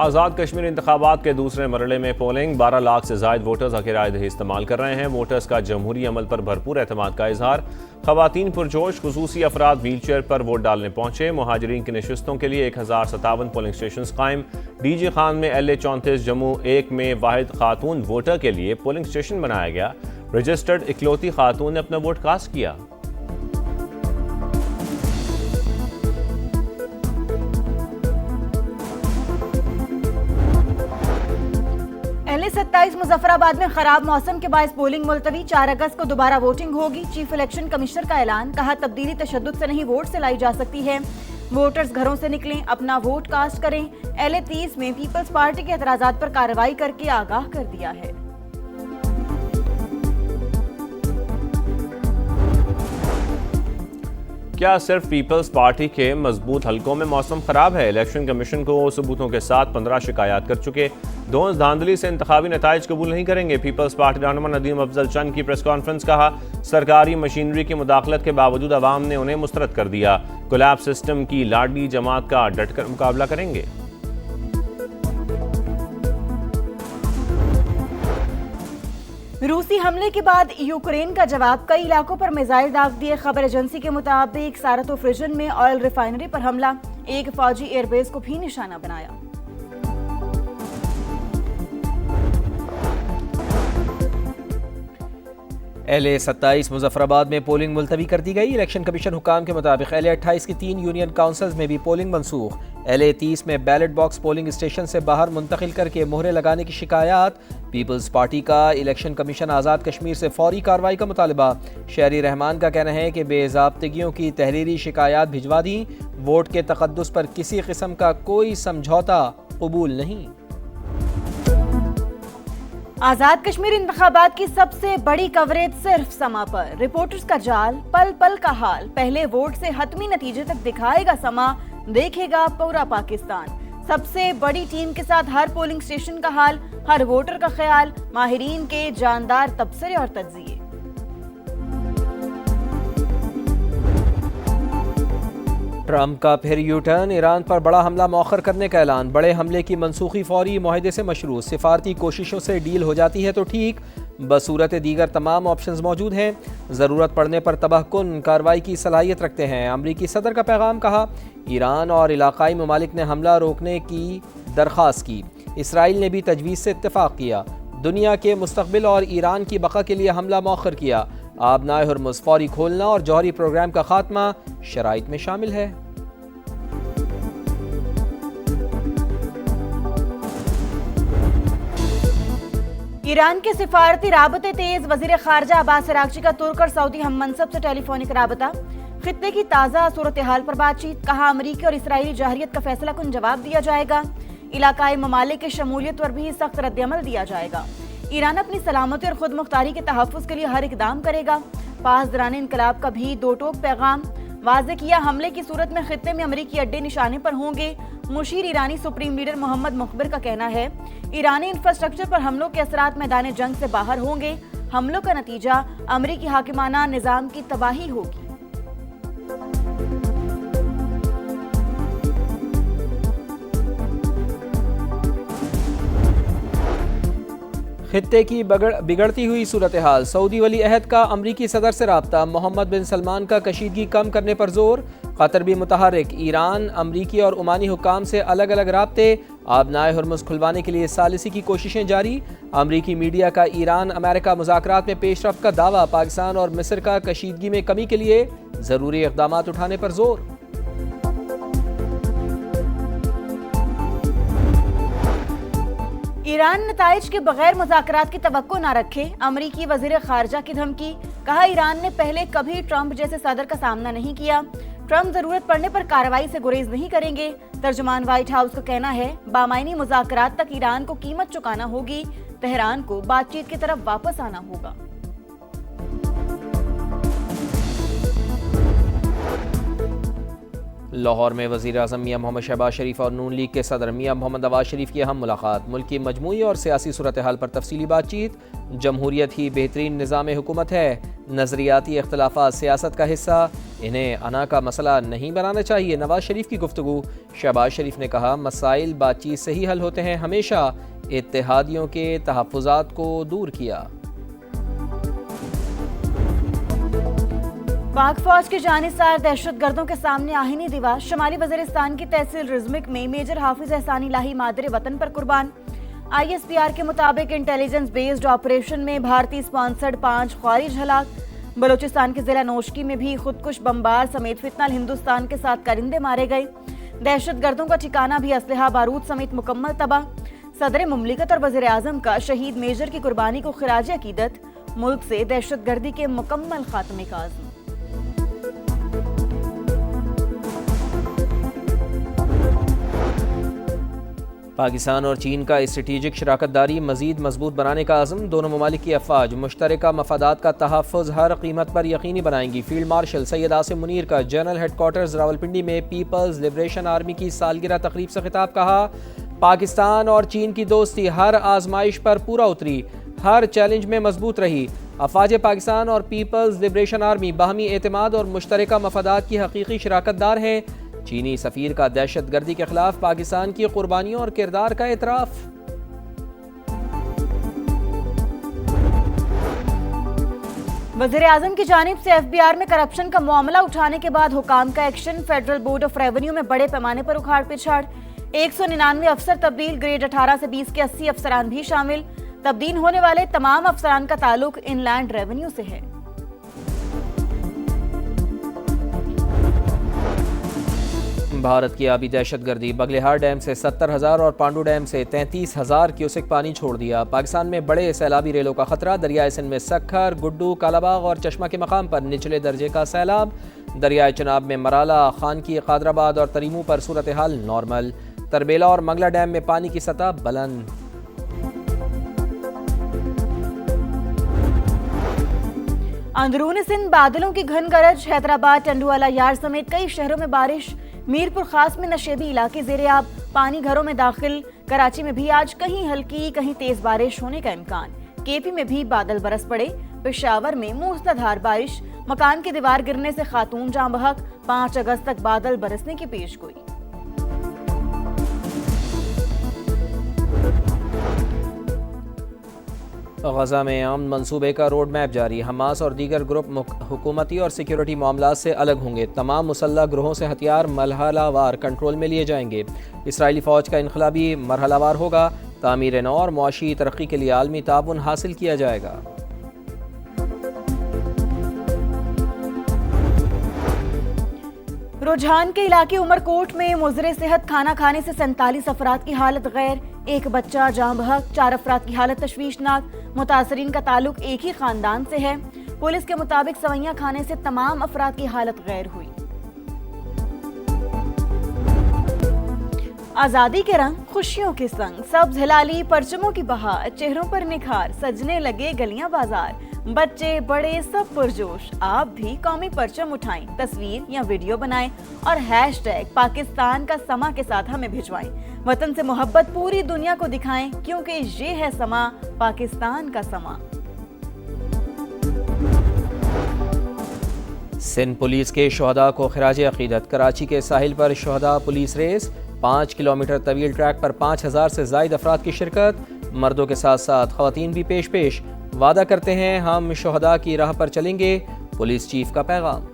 آزاد کشمیر انتخابات کے دوسرے مرحلے میں پولنگ 12 لاکھ سے زائد ووٹرز حق رائے دہی استعمال کر رہے ہیں۔ ووٹرز کا جمہوری عمل پر بھرپور اعتماد کا اظہار۔ خواتین پرجوش، خصوصی افراد ویل چیئر پر ووٹ ڈالنے پہنچے۔ مہاجرین کی نشستوں کے لیے 1057 پولنگ سٹیشنز قائم۔ ڈی جی خان میں LA 34 جموں 1 میں واحد خاتون ووٹر کے لیے پولنگ سٹیشن بنایا گیا۔ رجسٹرڈ اکلوتی خاتون نے اپنا ووٹ کاسٹ کیا۔ LA 27 مظفر آباد میں خراب موسم کے باعث پولنگ ملتوی۔ 4 اگست کو دوبارہ ووٹنگ ہوگی۔ چیف الیکشن کمشنر کا اعلان، کہا تبدیلی تشدد سے نہیں ووٹ سے لائی جا سکتی ہے۔ ووٹرز گھروں سے نکلیں، اپنا ووٹ کاسٹ کریں۔ LA 30 میں پیپلز پارٹی کے اعتراضات پر کارروائی کر کے آگاہ کر دیا ہے۔ کیا صرف پیپلز پارٹی کے مضبوط حلقوں میں موسم خراب ہے؟ الیکشن کمیشن کو ثبوتوں کے ساتھ 15 شکایات کر چکے۔ دونوں دھاندلی سے انتخابی نتائج قبول نہیں کریں گے۔ پیپلز پارٹی رہنما ندیم افضل چند کی پریس کانفرنس، کہا سرکاری مشینری کی مداخلت کے باوجود عوام نے انہیں مسترد کر دیا۔ کولیب سسٹم کی لاڈلی جماعت کا ڈٹ کر مقابلہ کریں گے۔ روسی حملے کے بعد یوکرین کا جواب، کئی علاقوں پر میزائل داغ دیے۔ خبر ایجنسی کے مطابق ساراتوفریجن میں آئل ریفائنری پر حملہ، ایک فوجی ایئر بیس کو بھی نشانہ بنایا۔ LA 27 مظفر آباد میں پولنگ ملتوی کر دی گئی۔ الیکشن کمیشن حکام کے مطابق LA 28 کی 3 یونین کاؤنسلز میں بھی پولنگ منسوخ۔ LA 30 میں بیلٹ باکس پولنگ اسٹیشن سے باہر منتقل کر کے مہرے لگانے کی شکایات۔ پیپلز پارٹی کا الیکشن کمیشن آزاد کشمیر سے فوری کارروائی کا مطالبہ۔ شہری رحمان کا کہنا ہے کہ بے ضابطگیوں کی تحریری شکایات بھجوا دیں۔ ووٹ کے تقدس پر کسی قسم کا کوئی سمجھوتا قبول نہیں۔ آزاد کشمیر انتخابات کی سب سے بڑی کوریج صرف سما پر۔ رپورٹرز کا جال، پل پل کا حال، پہلے ووٹ سے حتمی نتیجے تک دکھائے گا سما، دیکھے گا پورا پاکستان۔ سب سے بڑی ٹیم کے ساتھ ہر پولنگ سٹیشن کا حال، ہر ووٹر کا خیال، ماہرین کے جاندار تبصرے اور تجزیے۔ ٹرمپ کا پھر یو ٹرن، ایران پر بڑا حملہ مؤخر کرنے کا اعلان۔ بڑے حملے کی منسوخی فوری معاہدے سے مشروع، سفارتی کوششوں سے ڈیل ہو جاتی ہے تو ٹھیک، بصورت دیگر تمام آپشنز موجود ہیں، ضرورت پڑنے پر تباہ کن کارروائی کی صلاحیت رکھتے ہیں۔ امریکی صدر کا پیغام، کہا ایران اور علاقائی ممالک نے حملہ روکنے کی درخواست کی، اسرائیل نے بھی تجویز سے اتفاق کیا، دنیا کے مستقبل اور ایران کی بقا کے لیے حملہ مؤخر کیا، آبنائے ہرمز فوری کھولنا اور جوہری پروگرام کا خاتمہ شرائط میں شامل ہے۔ ایران کے سفارتی رابطے تیز، وزیر خارجہ عباس عراقچی کا ترک اور سعودی ہم منصب سے ٹیلی فونک رابطہ۔ خطے کی تازہ صورتحال پر بات چیت، کہا امریکی اور اسرائیلی جارحیت کا فیصلہ کن جواب دیا جائے گا، علاقائی ممالک کی شمولیت پر بھی سخت رد عمل دیا جائے گا۔ ایران اپنی سلامتی اور خود مختاری کے تحفظ کے لیے ہر اقدام کرے گا۔ پاسداران انقلاب کا بھی دو ٹوک پیغام واضح کیا، حملے کی صورت میں خطے میں امریکی اڈے نشانے پر ہوں گے۔ مشیر ایرانی سپریم لیڈر محمد مخبر کا کہنا ہے ایرانی انفراسٹرکچر پر حملوں کے اثرات میدان جنگ سے باہر ہوں گے، حملوں کا نتیجہ امریکی حاکمانہ نظام کی تباہی ہوگی۔ خطے کی بگڑتی ہوئی صورتحال، سعودی ولی عہد کا امریکی صدر سے رابطہ، محمد بن سلمان کا کشیدگی کم کرنے پر زور، قطر بھی متحرک، ایران، امریکی اور عمانی حکام سے الگ الگ رابطے، آبنائے ہرمز کھلوانے کے لیے ثالثی کی کوششیں جاری، امریکی میڈیا کا ایران امریکہ مذاکرات میں پیش رفت کا دعویٰ، پاکستان اور مصر کا کشیدگی میں کمی کے لیے ضروری اقدامات اٹھانے پر زور۔ ایران نتائج کے بغیر مذاکرات کی توقع نہ رکھے، امریکی وزیر خارجہ کی دھمکی، کہا ایران نے پہلے کبھی ٹرمپ جیسے صدر کا سامنا نہیں کیا، ٹرمپ ضرورت پڑنے پر کارروائی سے گریز نہیں کریں گے۔ ترجمان وائٹ ہاؤس کا کہنا ہے بامعنی مذاکرات تک ایران کو قیمت چکانا ہوگی، تہران کو بات چیت کی طرف واپس آنا ہوگا۔ لاہور میں وزیر اعظم میاں محمد شہباز شریف اور نون لیگ کے صدر میاں محمد نواز شریف کی اہم ملاقات، ملک کی مجموعی اور سیاسی صورتحال پر تفصیلی بات چیت۔ جمہوریت ہی بہترین نظام حکومت ہے، نظریاتی اختلافات سیاست کا حصہ، انہیں انا کا مسئلہ نہیں بنانا چاہیے، نواز شریف کی گفتگو۔ شہباز شریف نے کہا مسائل بات چیت سے ہی حل ہوتے ہیں، ہمیشہ اتحادیوں کے تحفظات کو دور کیا۔ پاک فوج کے جانبدار دہشت گردوں کے سامنے آہنی دیوار، شمالی وزیرستان کی تحصیل رزمک میں میجر حافظ احسانی الہی مادر وطن پر قربان۔ آئی ایس پی آر کے مطابق انٹیلیجنس بیسڈ آپریشن میں بھارتی سپانسرڈ 5 خوارج ہلاک۔ بلوچستان کے ضلع نوشکی میں بھی خودکش بمبار سمیت فتنہ ہندوستان کے 7 کرندے مارے گئے۔ دہشت گردوں کا ٹھکانہ بھی اسلحہ بارود سمیت مکمل تباہ۔ صدر مملکت اور وزیر اعظم کا شہید میجر کی قربانی کو خراج عقیدت، ملک سے دہشت گردی کے مکمل خاتمے کا عزم۔ پاکستان اور چین کا اسٹریٹجک شراکت داری مزید مضبوط بنانے کا عزم، دونوں ممالک کی افواج مشترکہ مفادات کا تحفظ ہر قیمت پر یقینی بنائیں گی۔ فیلڈ مارشل سید عاصم منیر کا جنرل ہیڈ کوارٹرز راولپنڈی میں پیپلز لبریشن آرمی کی سالگرہ تقریب سے خطاب، کہا پاکستان اور چین کی دوستی ہر آزمائش پر پورا اتری، ہر چیلنج میں مضبوط رہی۔ افواج پاکستان اور پیپلز لبریشن آرمی باہمی اعتماد اور مشترکہ مفادات کی حقیقی شراکت دار ہیں۔ چینی سفیر کا دہشت گردی کے خلاف پاکستان کی قربانیوں اور کردار کا اعتراف۔ وزیر اعظم کی جانب سے ایف بی آر میں کرپشن کا معاملہ اٹھانے کے بعد حکام کا action, federal board of revenue میں بڑے پیمانے پر اکھاڑ پچھاڑ، 199 افسر تبدیل، گریڈ 18 سے 20 کے 80 افسران بھی شامل۔ تبدیل ہونے والے تمام افسران کا تعلق ان لینڈ ریونیو سے ہے۔ بھارت کی آبی دہشت گردی، بگلیہار ڈیم سے 70,000 اور پانڈو ڈیم سے 33,000 کیوسک پانی چھوڑ دیا۔ پاکستان میں بڑے سیلابی ریلوں کا خطرہ، دریائے سندھ میں سکھر، گڈو، کالا باغ اور چشمہ کے مقام پر نچلے درجے کا سیلاب۔ دریائے چناب میں مرالا، خانکی، قادرآباد اور تریمو پر صورتحال نارمل۔ تربیلا اور منگلا ڈیم میں پانی کی سطح بلند۔ اندرون سندھ بادلوں کی گھن گرج، حیدرآباد، ٹنڈوالا یار سمیت کئی شہروں میں بارش۔ میرپور خاص میں نشیبی علاقے زیر آب، پانی گھروں میں داخل۔ کراچی میں بھی آج کہیں ہلکی کہیں تیز بارش ہونے کا امکان۔ کے پی میں بھی بادل برس پڑے۔ پشاور میں موسلادھار بارش، مکان کی دیوار گرنے سے خاتون جاں بحق، 5 اگست تک بادل برسنے کی پیش گوئی۔ غزہ میں امن منصوبے کا روڈ میپ جاری، حماس اور دیگر گروپ حکومتی اور سیکیورٹی معاملات سے الگ ہوں گے، تمام مسلح گروہوں سے ہتھیار مرحلہ وار کنٹرول میں لیے جائیں گے، اسرائیلی فوج کا انقلابی مرحلہ وار ہوگا، تعمیر نو اور معاشی ترقی کے لیے عالمی تعاون حاصل کیا جائے گا۔ رجحان کے علاقے عمر کوٹ میں مضر صحت کھانا کھانے سے 47 افراد کی حالت غیر، 1 بچہ جاں بحق، 4 افراد کی حالت تشویشناک، متاثرین کا تعلق ایک ہی خاندان سے ہے۔ پولیس کے مطابق سوئیاں کھانے سے تمام افراد کی حالت غیر ہوئی۔ آزادی کے رنگ خوشیوں کے سنگ، سبز ہلالی پرچموں کی بہار، چہروں پر نکھار، سجنے لگے گلیاں بازار، بچے بڑے سب پرجوش۔ آپ بھی قومی پرچم اٹھائیں، تصویر یا ویڈیو بنائیں اور #، پاکستان کا سما کے ساتھ ہمیں بھجوائیں۔ وطن سے محبت پوری دنیا کو دکھائیں، کیونکہ یہ ہے سما، پاکستان کا سما۔ سندھ پولیس کے شہداء کو خراج عقیدت، کراچی کے ساحل پر شہداء پولیس ریس، 5 کلومیٹر طویل ٹریک پر 5000 سے زائد افراد کی شرکت، مردوں کے ساتھ ساتھ خواتین بھی پیش وعدہ کرتے ہیں ہم شہداء کی راہ پر چلیں گے، پولیس چیف کا پیغام۔